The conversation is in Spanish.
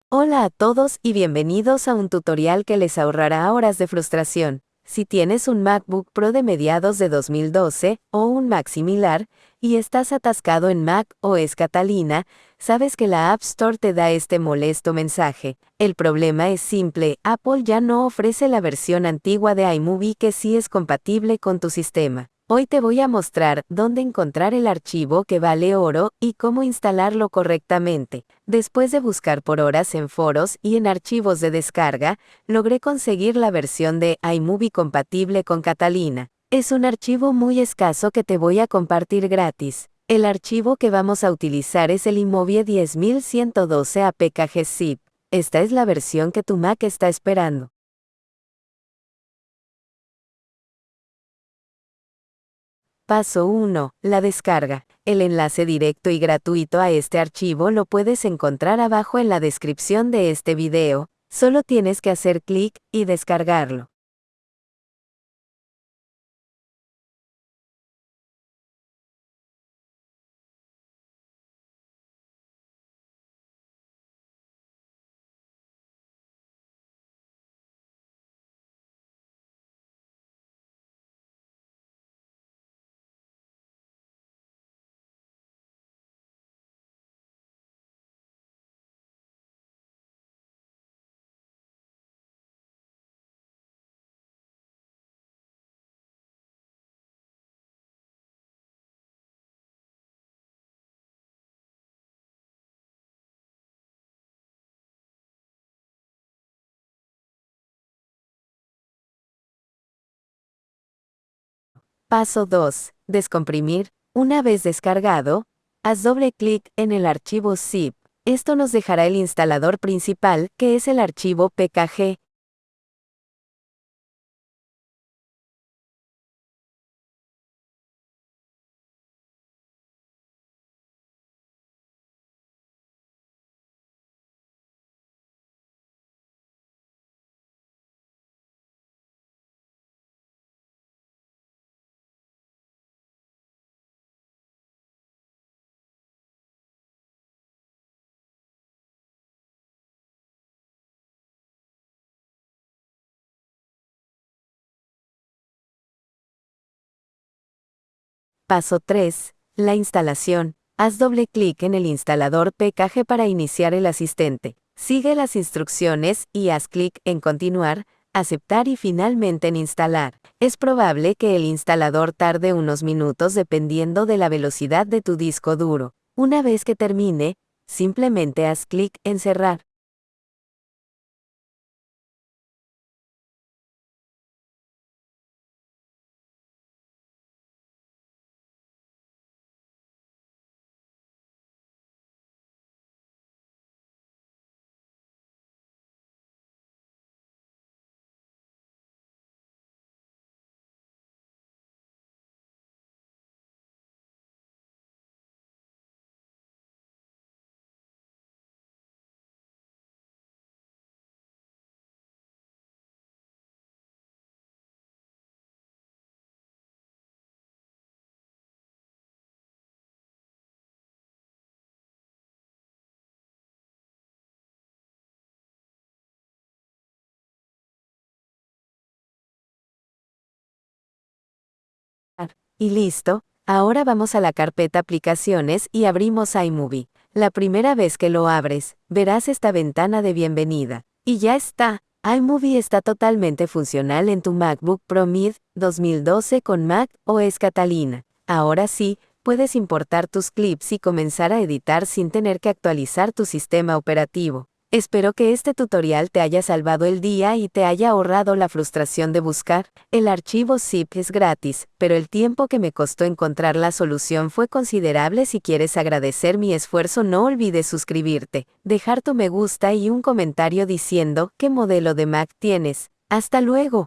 Hola a todos y bienvenidos a un tutorial que les ahorrará horas de frustración. Si tienes un MacBook Pro de mediados de 2012 o un Mac similar y estás atascado en Mac OS Catalina, sabes que la App Store te da este molesto mensaje. El problema es simple: Apple ya no ofrece la versión antigua de iMovie que sí es compatible con tu sistema. Hoy te voy a mostrar dónde encontrar el archivo que vale oro y cómo instalarlo correctamente. Después de buscar por horas en foros y en archivos de descarga, logré conseguir la versión de iMovie compatible con Catalina. Es un archivo muy escaso que te voy a compartir gratis. El archivo que vamos a utilizar es el iMovie 10112 APK zip. Esta es la versión que tu Mac está esperando. Paso 1. La descarga. El enlace directo y gratuito a este archivo lo puedes encontrar abajo en la descripción de este video. Solo tienes que hacer clic y descargarlo. Paso 2. Descomprimir. Una vez descargado, haz doble clic en el archivo zip. Esto nos dejará el instalador principal, que es el archivo PKG. Paso 3. La instalación. Haz doble clic en el instalador PKG para iniciar el asistente. Sigue las instrucciones y haz clic en Continuar, Aceptar y finalmente en Instalar. Es probable que el instalador tarde unos minutos dependiendo de la velocidad de tu disco duro. Una vez que termine, simplemente haz clic en Cerrar. Y listo. Ahora vamos a la carpeta Aplicaciones y abrimos iMovie. La primera vez que lo abres, verás esta ventana de bienvenida. Y ya está. iMovie está totalmente funcional en tu MacBook Pro Mid 2012 con Mac OS Catalina. Ahora sí, puedes importar tus clips y comenzar a editar sin tener que actualizar tu sistema operativo. Espero que este tutorial te haya salvado el día y te haya ahorrado la frustración de buscar. El archivo zip es gratis, pero el tiempo que me costó encontrar la solución fue considerable. Si quieres agradecer mi esfuerzo, no olvides suscribirte, dejar tu me gusta y un comentario diciendo qué modelo de Mac tienes. ¡Hasta luego!